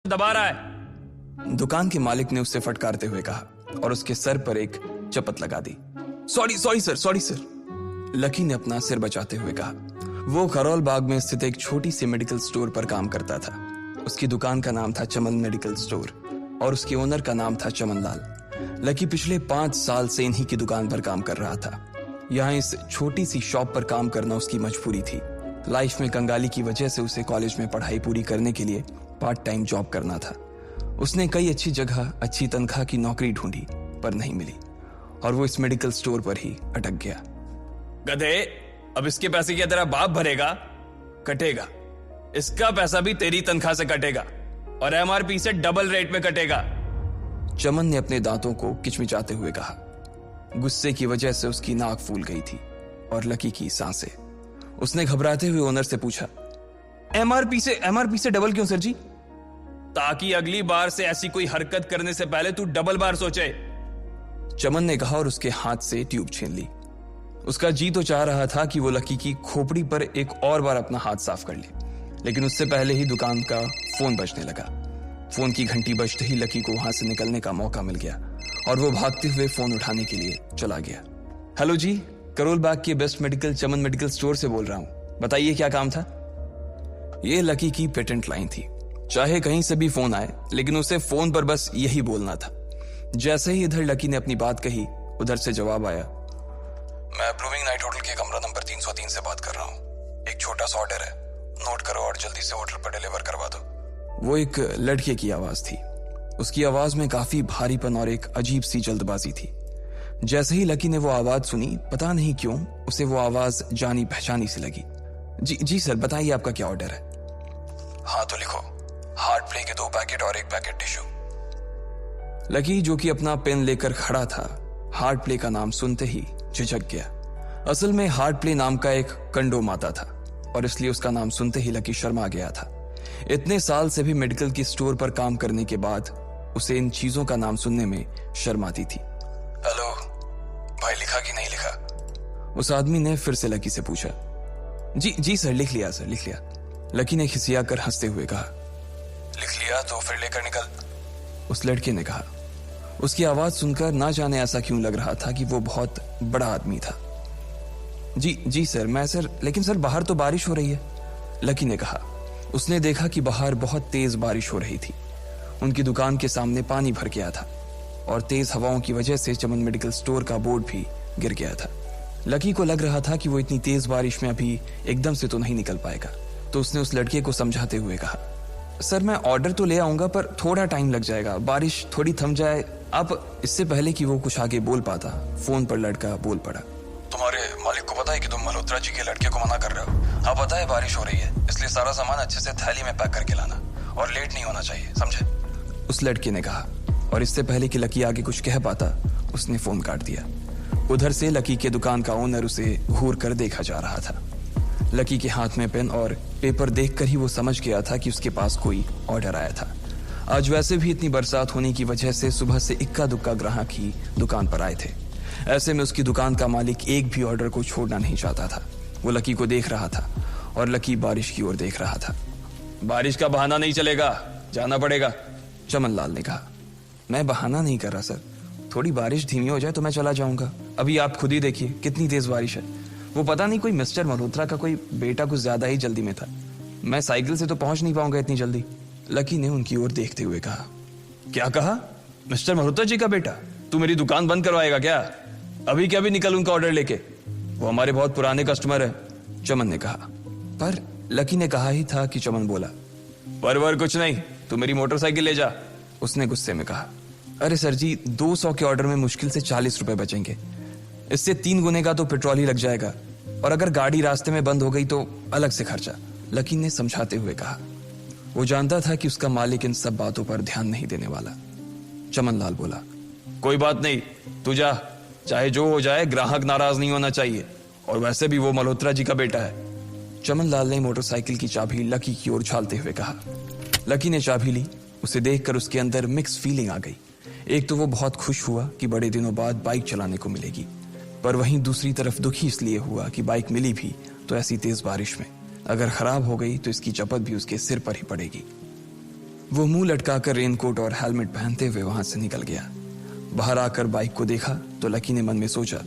दबा रहा है। दुकान के मालिक ने उससे फटकारते हुए कहा और उसके सर पर एक चपत लगा दी। Sorry sir. लकी ने अपना सिर बचाते हुए कहा। वो करोल बाग में स्थित एक छोटी सी मेडिकल स्टोर पर काम करता था। उसकी दुकान का नाम था चमन मेडिकल स्टोर और उसके ओनर का नाम था चमन लाल। लकी पिछले 5 साल से इन्हीं की दुकान पर काम कर रहा था। यहाँ इस छोटी सी शॉप पर काम करना उसकी मजबूरी थी। लाइफ में कंगाली की वजह से उसे कॉलेज में पढ़ाई पूरी करने के लिए पार्ट टाइम जॉब करना था। उसने कई अच्छी जगह अच्छी तनख्वाह की नौकरी ढूंढी पर नहीं मिली और वो इस मेडिकल स्टोर पर ही अटक गया। गधे, अब इसके पैसे क्या तेरा बाप भरेगा? कटेगा। इसका पैसा भी तेरी तनख्वाह से कटेगा और एमआरपी से डबल रेट में कटेगा। चमन ने अपने दांतों को किचमिचाते हुए कहा। गुस्से की वजह से उसकी नाक फूल गई थी और लकी की सांसें। उसने घबराते हुए ओनर से पूछा, एमआरपी से डबल क्यों सर जी? ताकि अगली बार से ऐसी कोई हरकत करने से पहले तू डबल बार सोचे। चमन ने कहा और उसके हाथ से ट्यूब छीन ली। उसका जी तो चाह रहा था कि वो लकी की खोपड़ी पर एक और बार अपना हाथ साफ कर ले, लेकिन उससे पहले ही दुकान का फोन बजने लगा। फोन की घंटी बजते ही लकी को वहां से निकलने का मौका मिल गया और वो भागते हुए फोन उठाने के लिए चला गया। हेलो जी, करोल बाग के बेस्ट मेडिकल चमन मेडिकल स्टोर से बोल रहा हूं, बताइए क्या काम था? ये लकी की पेटेंट लाइन थी। चाहे कहीं से भी फोन आए, लेकिन उसे फोन पर बस यही बोलना था। जैसे ही इधर लकी ने अपनी बात कही, उधर से जवाब आया, मैं ब्लूमिंग नाइट होटल के कमरा नंबर 303 से बात कर रहा हूँ। एक छोटा सा ऑर्डर है, नोट करो और जल्दी से होटल पर डिलीवर करवा दो। वो एक लड़के की आवाज थी। उसकी आवाज में काफी भारीपन और एक अजीब सी जल्दबाजी थी। जैसे ही लकी ने वो आवाज सुनी, पता नहीं क्यों उसे वो आवाज जानी पहचानी सी लगी। जी सर, बताइए आपका क्या ऑर्डर है? हाँ तो लिखो, हार्ट प्ले के 2 पैकेट और 1 पैकेट टिश्यू। लकी, जो कि अपना पेन लेकर खड़ा था, हार्ट प्ले का नाम सुनते ही झिझक गया। असल में हार्ट प्ले नाम का एक कंडोम आता था और इसलिए उसका नाम सुनते ही लकी शर्मा गया था। इतने साल से भी मेडिकल की स्टोर पर काम करने के बाद उसे इन चीजों का नाम सुनने में शर्म आती थी। हेलो भाई, लिखा कि नहीं लिखा? उस आदमी ने फिर से लकी से पूछा। जी सर, लिख लिया सर, लिख लिया। लकी ने खिसिया कर हंसते हुए कहा। लिख लिया तो फिर लेकर निकल, उस लड़के ने कहा। उसकी आवाज सुनकर ना जाने ऐसा क्यों लग रहा था कि वो बहुत बड़ा आदमी था। जी सर, मैं सर, लेकिन सर बाहर तो बारिश हो रही है, लकी ने कहा। उसने देखा कि बाहर बहुत तेज बारिश हो रही थी। उनकी दुकान के सामने पानी भर गया था और तेज हवाओं की वजह से चमन मेडिकल स्टोर का बोर्ड भी गिर गया था। लकी को लग रहा था कि वो इतनी तेज बारिश में अभी एकदम से तो नहीं निकल पाएगा, तो उसने उस लड़के को समझाते हुए कहा, सर मैं ऑर्डर तो ले आऊंगा पर थोड़ा टाइम लग जाएगा, बारिश थोड़ी थम जाए आप। इससे पहले कि वो कुछ आगे बोल पाता, फोन पर लड़का बोल पड़ा। तुम्हारे मालिक को पता है कि तुम मल्होत्रा जी के लड़के को मना कर रहे हो? हाँ पता है, बारिश हो रही है, इसलिए सारा सामान अच्छे से थैली में पैक करके लाना और लेट नहीं होना चाहिए, समझे? उस लड़के ने कहा और इससे पहले कि लकी आगे कुछ कह पाता, उसने फोन काट दिया। उधर से लकी के दुकान का ओनर उसे घूर कर देखा जा रहा था। लकी के हाथ में पेन और पेपर देखकर ही वो समझ गया था कि उसके पास कोई ऑर्डर आया था। आज वैसे भी इतनी बरसात होने की वजह से सुबह से इक्का दुक्का ग्राहक ही दुकान पर आए थे। ऐसे में उसकी दुकान का मालिक एक भी ऑर्डर को छोड़ना नहीं चाहता था। वो लकी को देख रहा था और लकी बारिश की ओर देख रहा था। बारिश का बहाना नहीं चलेगा, जाना पड़ेगा, चमन लाल ने कहा। मैं बहाना नहीं कर रहा सर, थोड़ी बारिश धीमी हो जाए तो मैं चला जाऊंगा। अभी आप खुद ही देखिए कितनी तेज बारिश है। वो पता नहीं कोई मिस्टर मल्होत्रा का कोई बेटा कुछ ज्यादा ही जल्दी में था। मैं साइकिल से तो पहुंच नहीं पाऊंगा इतनी जल्दी, लकी ने उनकी ओर देखते हुए कहा। क्या कहा? मिस्टर मल्होत्रा जी का बेटा? तू मेरी दुकान बंद करवाएगा क्या? अभी क्या भी निकल उनका ऑर्डर लेके, वो हमारे बहुत पुराने कस्टमर है, चमन ने कहा। पर लकी ने कहा ही था कि चमन बोला। पर कुछ नहीं, तू मेरी मोटरसाइकिल ले जा, उसने गुस्से में कहा। अरे सर जी, 200 के ऑर्डर में मुश्किल से 40 रुपए बचेंगे, इससे 3 गुने का तो पेट्रोल ही लग जाएगा और अगर गाड़ी रास्ते में बंद हो गई तो अलग से खर्चा, लकी ने समझाते हुए कहा। वो जानता था कि उसका मालिक इन सब बातों पर ध्यान नहीं देने वाला। चमन लाल बोला, कोई बात नहीं, तू जा, चाहे जो हो जाए ग्राहक नाराज नहीं होना चाहिए, और वैसे भी वो मल्होत्रा जी का बेटा है। चमन लाल ने मोटरसाइकिल की चाबी लकी की ओर उछालते हुए कहा। लकी ने चाबी ली। उसे देखकर उसके अंदर मिक्स फीलिंग आ गई। एक तो वो बहुत खुश हुआ कि बड़े दिनों बाद बाइक चलाने को मिलेगी, पर वहीं दूसरी तरफ दुखी इसलिए हुआ कि बाइक मिली भी तो ऐसी तेज बारिश में, अगर खराब हो गई तो इसकी चपत भी उसके सिर पर ही पड़ेगी। वो मुंह लटकाकर रेनकोट और हेलमेट पहनते हुए वहां से निकल गया। बाहर आकर बाइक को देखा तो लकी ने मन में सोचा,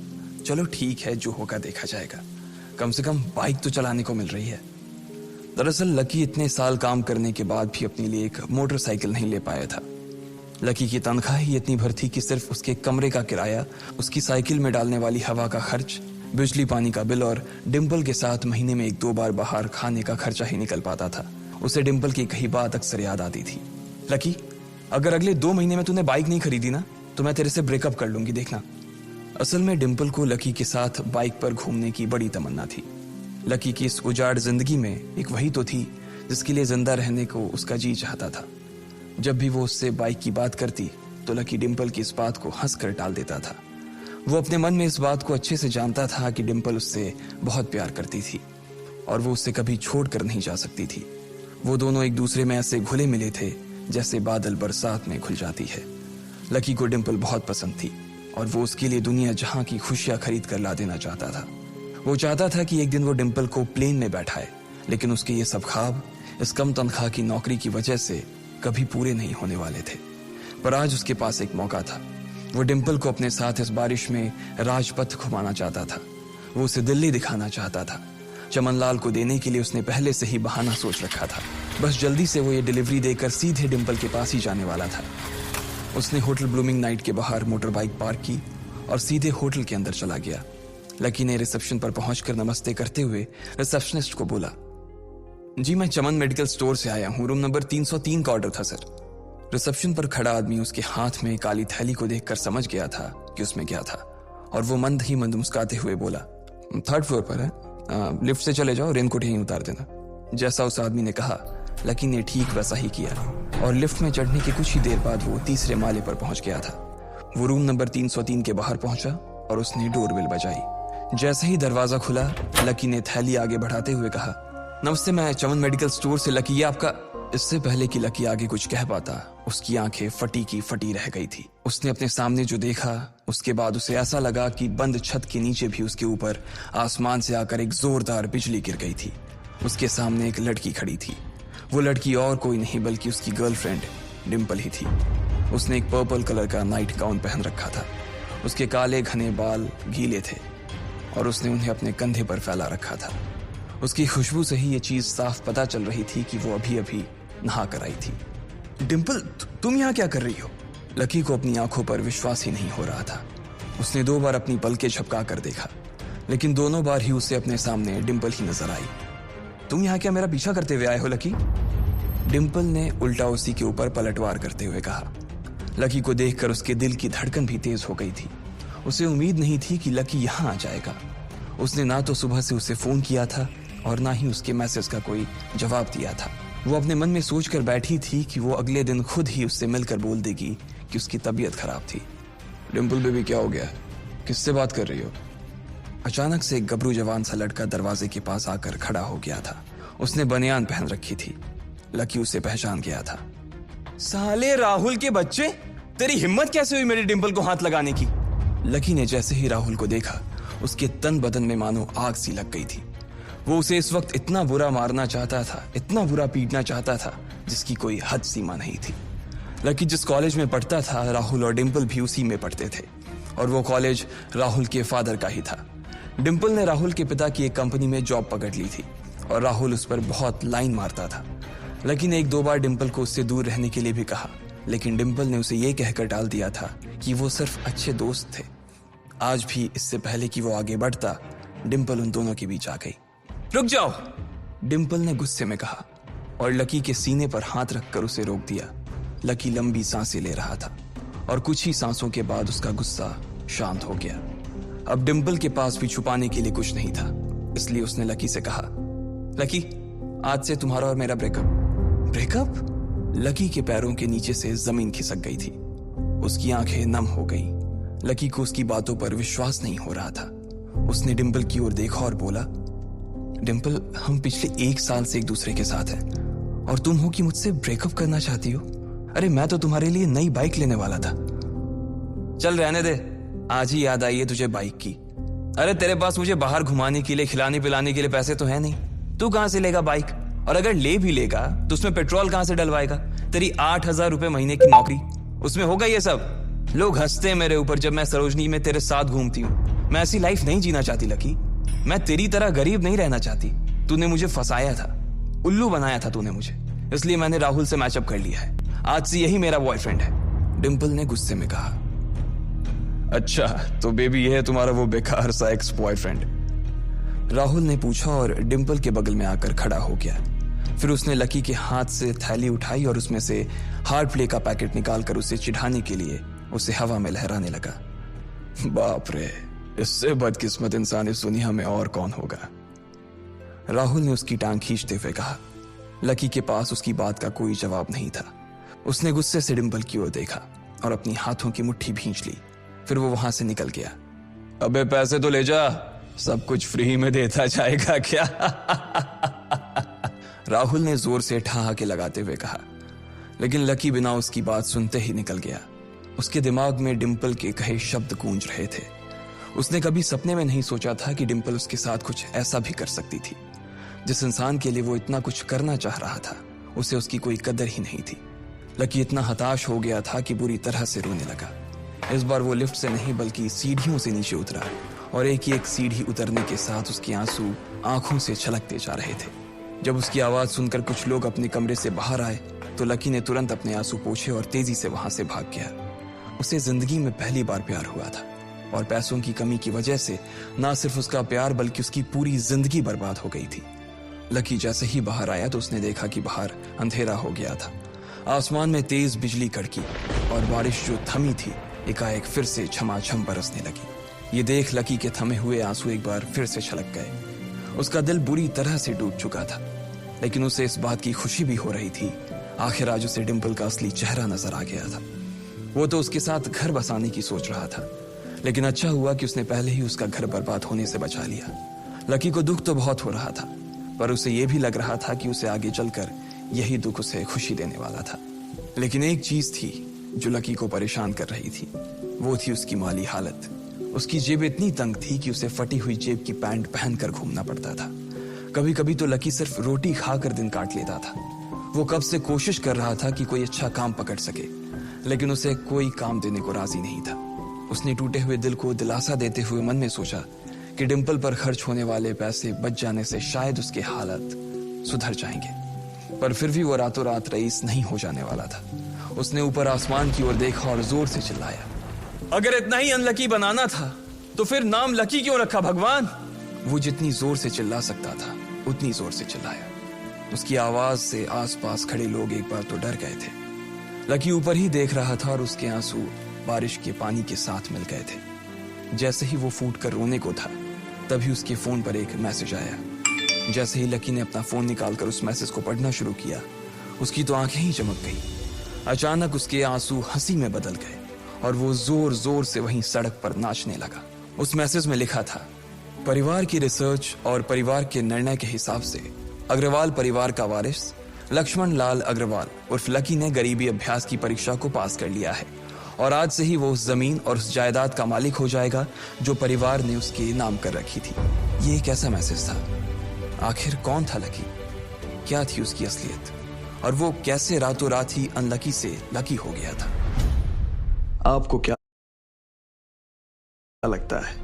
चलो ठीक है, जो होगा देखा जाएगा, कम से कम बाइक तो चलाने को मिल रही है। दरअसल लकी इतने साल काम करने के बाद भी अपने लिए एक मोटरसाइकिल नहीं ले पाया था। लकी की तनख्वाह ही इतनी भर थी कि सिर्फ उसके कमरे का किराया, उसकी साइकिल में डालने वाली हवा का खर्च, बिजली पानी का बिल और डिम्पल के साथ महीने में 1-2 बार बाहर खाने का खर्चा ही निकल पाता था। उसे डिम्पल की कही बात अक्सर याद आती थी, लकी अगर अगले 2 महीने में तूने बाइक नहीं खरीदी ना तो मैं तेरे से ब्रेकअप कर लूंगी, देखना। असल में डिम्पल को लकी के साथ बाइक पर घूमने की बड़ी तमन्ना थी। लकी की इस उजाड़ जिंदगी में एक वही तो थी जिसके लिए जिंदा रहने को उसका जी चाहता था। जब भी वो उससे बाइक की बात करती तो लकी डिम्पल की इस बात को हंसकर टाल देता था। वो अपने मन में इस बात को अच्छे से जानता था कि डिम्पल उससे बहुत प्यार करती थी और वो उससे कभी छोड़कर नहीं जा सकती थी। वो दोनों एक दूसरे में ऐसे घुले मिले थे जैसे बादल बरसात में घुल जाती है। लकी को डिम्पल बहुत पसंद थी और वो उसके लिए दुनिया जहां की खुशियां खरीद कर ला देना चाहता था। वो चाहता था कि एक दिन वो डिम्पल को प्लेन में बैठाए, लेकिन उसके ये सब ख्वाब इस कम तनख्वाह की नौकरी की वजह से कभी पूरे नहीं होने वाले थे। पर आज उसके पास एक मौका था। वो डिम्पल को अपने साथ इस बारिश में राजपथ घुमाना चाहता था। वो उसे दिल्ली दिखाना चाहता था। चमनलाल को देने के लिए उसने पहले से ही बहाना सोच रखा था। बस जल्दी से वो ये डिलीवरी देकर सीधे डिम्पल के पास ही जाने वाला था। उसने होटल ब्लूमिंग नाइट के बाहर मोटर बाइक पार्क की और सीधे होटल के अंदर चला गया। लकी ने रिसेप्शन पर पहुंचकर नमस्ते करते हुए रिसेप्शनिस्ट को बोला, जी मैं चमन मेडिकल स्टोर से आया हूं, रूम नंबर 303 का ऑर्डर था सर। रिसेप्शन पर खड़ा आदमी उसके हाथ में काली थैली को देखकर समझ गया था कि उसमें क्या था और वो मंद ही मंद मुस्कुराते हुए बोला, 3rd फ्लोर पर है, लिफ्ट से चले जाओ, रेनकोट यहीं उतार देना। जैसा उस आदमी ने कहा लकी ने ठीक वैसा ही किया और लिफ्ट में चढ़ने के कुछ ही देर बाद वो 3रे माले पर पहुंच गया था। वो रूम नंबर 303 के बाहर पहुंचा और उसने डोरबेल बजाई। जैसे ही दरवाजा खुला लकी ने थैली आगे बढ़ाते हुए कहा, नमस्ते, मैं चमन मेडिकल स्टोर से लकी, ये आपका। इससे पहले कि लकी आगे कुछ कह पाता उसकी आंखें फटी की फटी रह गई थी। उसने अपने सामने जो देखा उसके बाद उसे ऐसा लगा कि बंद छत के नीचे भी उसके ऊपर आसमान से आकर एक जोरदार बिजली गिर गई थी। उसके सामने एक लड़की खड़ी थी। वो लड़की और कोई नहीं बल्कि उसकी गर्लफ्रेंड डिम्पल ही थी। उसने एक पर्पल कलर का नाइट गाउन पहन रखा था। उसके काले घने बाल गीले थे और उसने उन्हें अपने कंधे पर फैला रखा था। उसकी खुशबू से ही ये चीज साफ पता चल रही थी कि वो अभी अभी नहा कर आई थी। डिम्पल, तुम यहाँ क्या कर रही हो? लकी को अपनी आंखों पर विश्वास ही नहीं हो रहा था। उसने 2 बार अपनी पलकें झपका कर देखा, लेकिन दोनों बार ही उसे अपने सामने डिम्पल ही नजर आई। तुम यहाँ क्या मेरा पीछा करते हुए आए हो लकी? डिम्पल ने उल्टा उसी के ऊपर पलटवार करते हुए कहा। लकी को देखकर उसके दिल की धड़कन भी तेज हो गई थी। उसे उम्मीद नहीं थी कि लकी यहाँ आ जाएगा। उसने ना तो सुबह से उसे फोन किया था और ना ही उसके मैसेज का कोई जवाब दिया था। वो अपने मन में सोचकर बैठी थी कि वो अगले दिन खुद ही उससे मिलकर बोल देगी कि उसकी तबीयत खराब थी। डिम्पल बेबी, क्या हो गया? किससे बात कर रही हो? अचानक से एक गबरू जवान सा लड़का दरवाजे के पास आकर खड़ा हो गया था। उसने बनियान पहन रखी थी। लकी उसे पहचान गया था। साले राहुल के बच्चे, तेरी हिम्मत कैसे हुई मेरी डिम्पल को हाथ लगाने की? लकी ने जैसे ही राहुल को देखा उसके तन बदन में मानो आग सी लग गई थी। वो उसे इस वक्त इतना बुरा मारना चाहता था, इतना बुरा पीटना चाहता था जिसकी कोई हद सीमा नहीं थी। लकी जिस कॉलेज में पढ़ता था राहुल और डिम्पल भी उसी में पढ़ते थे और वो कॉलेज राहुल के फादर का ही था। डिम्पल ने राहुल के पिता की एक कंपनी में जॉब पकड़ ली थी और राहुल उस पर बहुत लाइन मारता था। लकी ने 1-2 बार डिम्पल को उससे दूर रहने के लिए भी कहा, लेकिन डिम्पल ने उसे ये कहकर टाल दिया था कि वो सिर्फ अच्छे दोस्त थे। आज भी इससे पहले कि वो आगे बढ़ता, डिम्पल उन दोनों के बीच आ गई। रुक जाओ, डिम्पल ने गुस्से में कहा और लकी के सीने पर हाथ रखकर उसे रोक दिया। लकी लंबी सांसें ले रहा था और कुछ ही सांसों के बाद उसका गुस्सा शांत हो गया। अब डिम्पल के पास भी छुपाने के लिए कुछ नहीं था, इसलिए उसने लकी से कहा, लकी, आज से तुम्हारा और मेरा ब्रेकअप। ब्रेकअप? लकी के पैरों के नीचे से जमीन खिसक गई थी। उसकी आंखें नम हो गईं। लकी को उसकी बातों पर विश्वास नहीं हो रहा था। उसने डिम्पल की ओर देखा और बोला, डिम्पल, हम पिछले 1 साल से एक दूसरे के साथ हैं और तुम हो कि मुझसे ब्रेकअप करना चाहती हो? अरे मैं तो तुम्हारे लिए नई बाइक लेने वाला था। चल रहने दे, आज ही याद आई है तुझे बाइक की। अरे तेरे पास मुझे बाहर घुमाने के लिए, खिलाने पिलाने के लिए पैसे तो है नहीं, तू कहां से लेगा बाइक? और अगर ले भी लेगा तो उसमें पेट्रोल कहां से डलवाएगा? तेरी 8,000 रुपए महीने की नौकरी, उसमें होगा ये सब? लोग हंसते हैं मेरे ऊपर जब मैं सरोजनी में तेरे साथ घूमती हूँ। मैं ऐसी लाइफ नहीं जीना चाहती लकी। मैं तेरी तरह गरीब नहीं रहना चाहती। तूने मुझे फंसाया था, उल्लू बनाया था तूने मुझे, इसलिए मैंने राहुल से मैचअप कर लिया है। आज से यही मेरा बॉयफ्रेंड है। डिंपल ने गुस्से में कहा। अच्छा, तो बेबी ये है तुम्हारा वो बेकार सा एक्स बॉयफ्रेंड? राहुल ने पूछा और डिंपल के बगल में आकर खड़ा हो गया। फिर उसने लकी के हाथ से थैली उठाई और उसमें से हार्ड प्ले का पैकेट निकालकर उसे चिढ़ाने के लिए उसे हवा में लहराने लगा। बाप रे, इससे बदकिस्मत इंसान इस दुनिया में और कौन होगा? राहुल ने उसकी टांग खींचते हुए कहा। लकी के पास उसकी बात का कोई जवाब नहीं था। उसने गुस्से से डिंपल की ओर देखा और अपनी हाथों की मुट्ठी भींच ली। फिर वो वहां से निकल गया। अबे पैसे तो ले जा, सब कुछ फ्री में देता जाएगा क्या? राहुल ने जोर से ठहाके लगाते हुए कहा। लेकिन लकी बिना उसकी बात सुनते ही निकल गया। उसके दिमाग में डिंपल के कहे शब्द गूंज रहे थे। उसने कभी सपने में नहीं सोचा था कि डिंपल उसके साथ कुछ ऐसा भी कर सकती थी। जिस इंसान के लिए वो इतना कुछ करना चाह रहा था, उसे उसकी कोई कदर ही नहीं थी। लकी इतना हताश हो गया था कि बुरी तरह से रोने लगा। इस बार वो लिफ्ट से नहीं बल्कि सीढ़ियों से नीचे उतरा और एक एक सीढ़ी उतरने के साथ उसके आंसू आंखों से छलकते जा रहे थे। जब उसकी आवाज सुनकर कुछ लोग अपने कमरे से बाहर आए तो लकी ने तुरंत अपने आंसू पोंछे और तेजी से वहां से भाग गया। उसे जिंदगी में पहली बार प्यार हुआ था और पैसों की कमी की वजह से ना सिर्फ उसका प्यार बल्कि उसकी पूरी जिंदगी बर्बाद हो गई थी। लकी जैसे ही बाहर आया तो उसने देखा कि बाहर अंधेरा हो गया था। आसमान में तेज बिजली कड़की और बारिश जो थमी थी एकाएक फिर से झमाझम बरसने लगी। ये देख लकी के थमे हुए आंसू एक बार फिर से छलक गए। उसका दिल बुरी तरह से टूट चुका था, लेकिन उसे इस बात की खुशी भी हो रही थी। आखिर आज उसे डिंपल का असली चेहरा नजर आ गया था। वो तो उसके साथ घर बसाने की सोच रहा था, लेकिन अच्छा हुआ कि उसने पहले ही उसका घर बर्बाद होने से बचा लिया। लकी को दुख तो बहुत हो रहा था, पर उसे यह भी लग रहा था कि उसे आगे चलकर यही दुख उसे खुशी देने वाला था। लेकिन एक चीज थी जो लकी को परेशान कर रही थी, वो थी उसकी माली हालत। उसकी जेब इतनी तंग थी कि उसे फटी हुई जेब की पैंट पहनकर घूमना पड़ता था। कभी कभी तो लकी सिर्फ रोटी खाकर दिन काट लेता था। वो कब से कोशिश कर रहा था कि कोई अच्छा काम पकड़ सके, लेकिन उसे कोई काम देने को राजी नहीं था। उसने टूटे हुए दिल को दिलासा देते हुए मन में सोचा कि डिंपल पर खर्च होने वाले पैसे बच जाने से शायद उसके हालत सुधर जाएंगे, पर फिर भी वो रातों रात रईस नहीं हो जाने वाला था। उसने ऊपर आसमान की ओर देखा और जोर से चिल्लाया, अगर इतना ही अनलकी बनाना था तो फिर नाम लकी क्यों रखा भगवान? वो जितनी जोर से चिल्ला सकता था उतनी जोर से चिल्लाया। उसकी आवाज से आसपास खड़े लोग एक बार तो डर गए थे। लकी ऊपर ही देख रहा था और उसके आंसू बारिश के पानी के साथ मिल गए थे। जैसे ही वो फूट कर रोने को था, तभी उसके फोन पर एक मैसेज आया। जैसे ही लकी ने अपना फोन निकालकर उस मैसेज को पढ़ना शुरू किया, उसकी तो आंखें ही चमक गई। अचानक उसके आंसू हंसी में बदल गए और वो जोर जोर से वहीं सड़क पर नाचने लगा। उस मैसेज में लिखा था, परिवार की रिसर्च और परिवार के निर्णय के हिसाब से अग्रवाल परिवार का वारिस लक्ष्मण लाल अग्रवाल उर्फ लकी ने गरीबी अभ्यास की परीक्षा को पास कर लिया है और आज से ही वो उस जमीन और उस जायदाद का मालिक हो जाएगा जो परिवार ने उसके नाम कर रखी थी। ये एक ऐसा मैसेज था। आखिर कौन था लकी? क्या थी उसकी असलियत? और वो कैसे रातों रात ही अनलकी से लकी हो गया था? आपको क्या लगता है,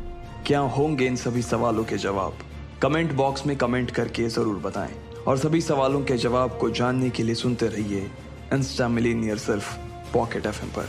क्या होंगे इन सभी सवालों के जवाब? कमेंट बॉक्स में कमेंट करके जरूर बताएं और सभी सवालों के जवाब को जानने के लिए सुनते रहिए इंस्टा मिलीनियर सिर्फ पॉकेट एफएम पर।